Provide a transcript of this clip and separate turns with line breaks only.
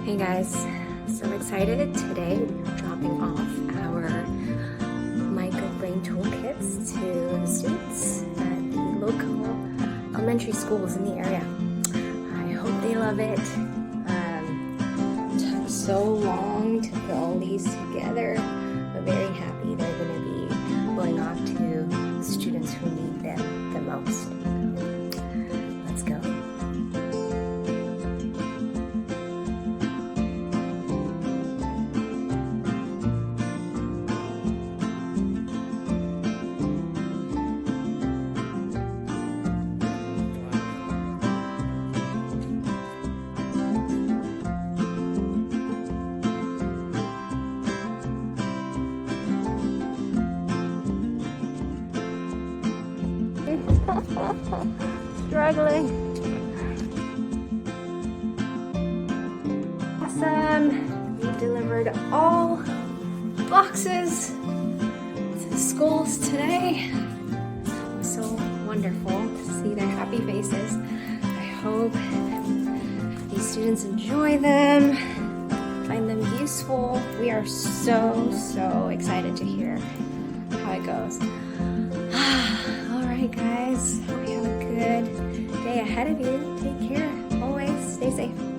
Hey guys, so excited. Today we're dropping off our Micro Brain Toolkits to the students at the local elementary schools in the area. I hope they love it. It took so long to put all these together, but very happy they're going to be going off to students who need them the most. Let's go. Struggling. Awesome. We delivered all boxes to the schools today. It was so wonderful to see their happy faces. I hope these students enjoy them, find them useful. We are so excited to hear how it goes. Alright guys, hope you have a good day ahead of you. Take care. Always stay safe.